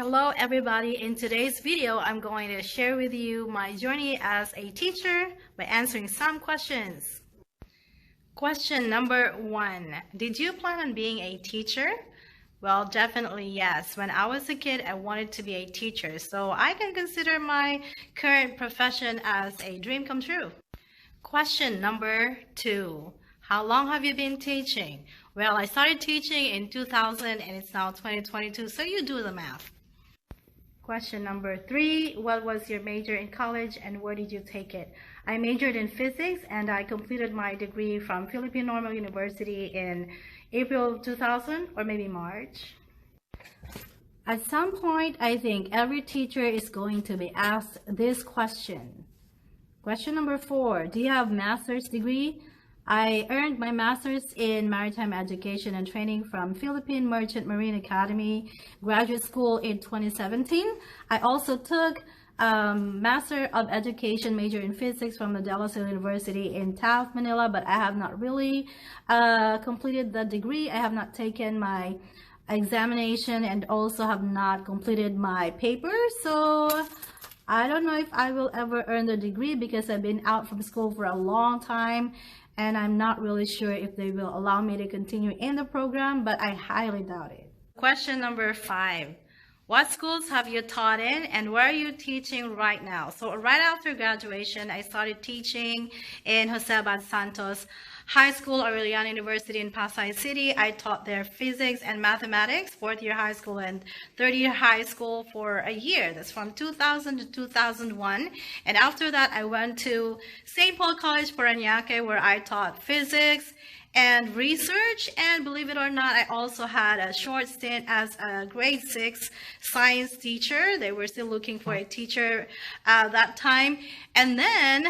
Hello everybody, in today's video I'm going to share with you my journey as a teacher by answering some questions. Question number 1. Did you plan on being a teacher? Well, definitely yes. When I was a kid, I wanted to be a teacher, so I can consider my current profession as a dream come true. Question number 2. How long have you been teaching? Well, I started teaching in 2000 and it's now 2022, so you do the math. Question number 3, what was your major in college and where did you take it? I majored in physics and I completed my degree from Philippine Normal University in April 2000 or maybe March. At some point, I think every teacher is going to be asked this question. Question number 4, do you have master's degree? I earned my master's in maritime education and training from Philippine Merchant Marine Academy Graduate School in 2017. I also took Master of Education major in physics from the De La Salle University in Taft, Manila, but I have not really completed the degree. I have not taken my examination and also have not completed my paper. So I don't know if I will ever earn the degree because I've been out from school for a long time. And I'm not really sure if they will allow me to continue in the program, but I highly doubt it. Question number 5. What schools have you taught in and where are you teaching right now? So right after graduation, I started teaching in Jose Abad Santos High School, Aureliana University in Pasay City. I taught there physics and mathematics, 4th year high school and 3rd year high school for a year. That's from 2000 to 2001. And after that, I went to St. Paul College, Parañaque, where I taught physics and research, and believe it or not, I also had a short stint as a grade 6 science teacher. They were still looking for a teacher at that time. And then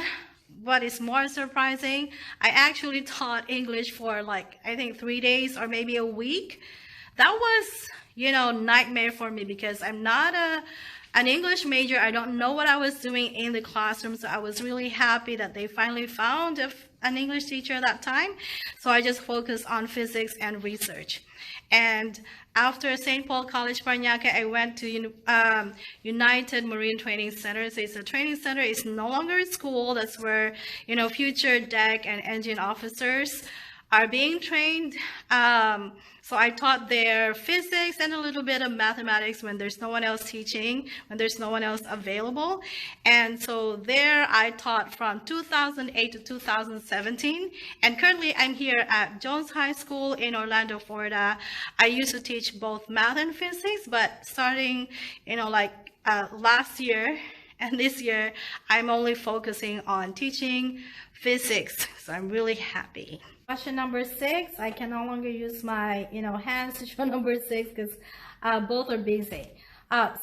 what is more surprising, I actually taught English for I think 3 days or maybe a week. That was, nightmare for me because I'm not an English major. I don't know what I was doing in the classroom, so I was really happy that they finally found an English teacher at that time. So I just focused on physics and research. And after St. Paul College, Parañaque, I went to United Marine Training Center. So it's a training center. It's no longer a school. That's where, future deck and engine officers are being trained. So I taught there physics and a little bit of mathematics when there's no one else teaching, when there's no one else available. And so there I taught from 2008 to 2017. And currently I'm here at Jones High School in Orlando, Florida. I used to teach both math and physics, but starting, last year and this year, I'm only focusing on teaching physics. So I'm really happy. Question number 6, I can no longer use my, hands to show number 6 because both are busy.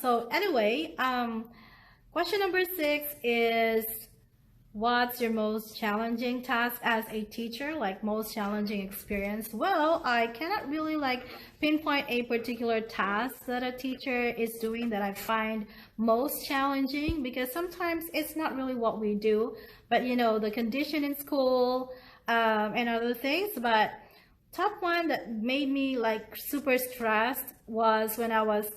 So anyway, question number 6 is, what's your most challenging task as a teacher, most challenging experience? Well, I cannot really pinpoint a particular task that a teacher is doing that I find most challenging, because sometimes it's not really what we do, but the condition in school, and other things. But top one that made me super stressed was when I was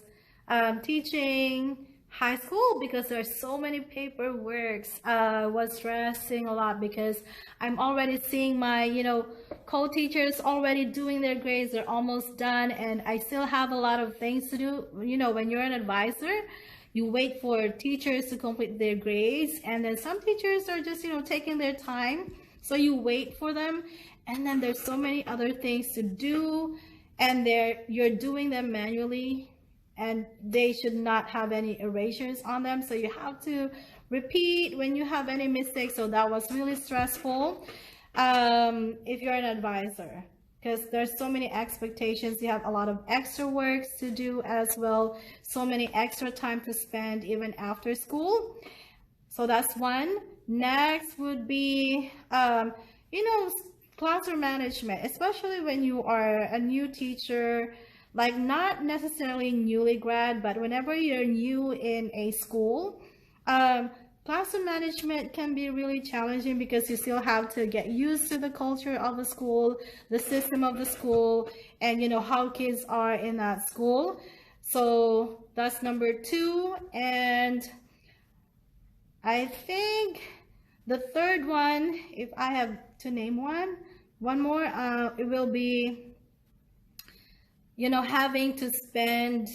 teaching high school, because there's so many paperworks. I was stressing a lot because I'm already seeing my co-teachers already doing their grades. They're almost done and I still have a lot of things to do. When you're an advisor, you wait for teachers to complete their grades, and then some teachers are just taking their time. So you wait for them, and then there's so many other things to do, and you're doing them manually, and they should not have any erasures on them. So you have to repeat when you have any mistakes. So that was really stressful if you're an advisor, because there's so many expectations. You have a lot of extra works to do as well, so many extra time to spend even after school. So that's one. Next would be, classroom management, especially when you are a new teacher, not necessarily newly grad, but whenever you're new in a school, classroom management can be really challenging because you still have to get used to the culture of the school, the system of the school, and how kids are in that school. So that's number 2. And I think the third one, if I have to name one more, it will be, having to spend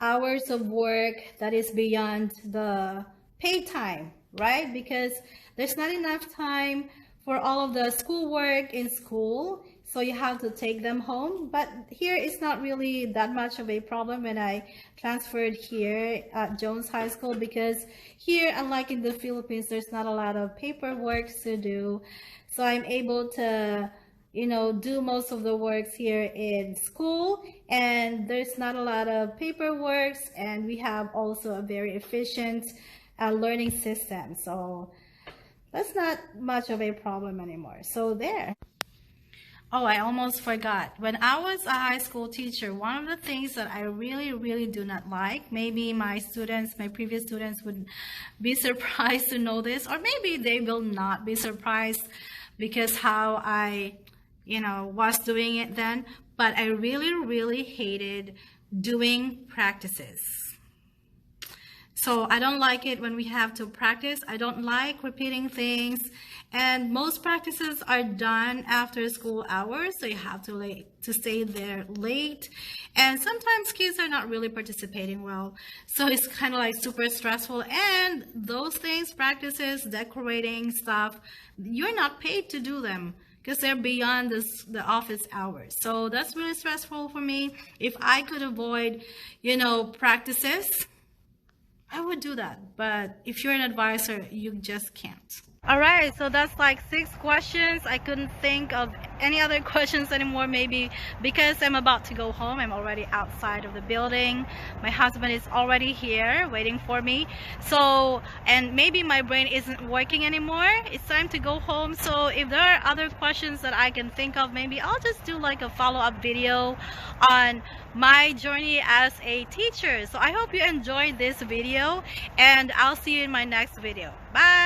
hours of work that is beyond the paid time, right? Because there's not enough time for all of the schoolwork in school, so you have to take them home. But here it's not really that much of a problem when I transferred here at Jones High School, because here, unlike in the Philippines, there's not a lot of paperwork to do. So I'm able to do most of the works here in school, and there's not a lot of paperwork, and we have also a very efficient learning system. So that's not much of a problem anymore. So there. Oh, I almost forgot. When I was a high school teacher, one of the things that I really do not like, maybe my previous students would be surprised to know this, or maybe they will not be surprised because how I was doing it then, but I really hated doing practices. So I don't like it when we have to practice. I don't like repeating things, and most practices are done after school hours, so you have to stay there late, and sometimes kids are not really participating well, so it's kind of like super stressful. And those things, practices, decorating stuff, you're not paid to do them because they're beyond the office hours. So that's really stressful for me. If I could avoid, practices, I would do that. But if you're an advisor, you just can't. All right, so that's like 6 questions. I couldn't think of any other questions anymore, maybe because I'm about to go home. I'm already outside of the building. My husband is already here waiting for me. So, and maybe my brain isn't working anymore. It's time to go home. So if there are other questions that I can think of, maybe I'll just do like a follow-up video on my journey as a teacher. So I hope you enjoyed this video, and I'll see you in my next video. Bye.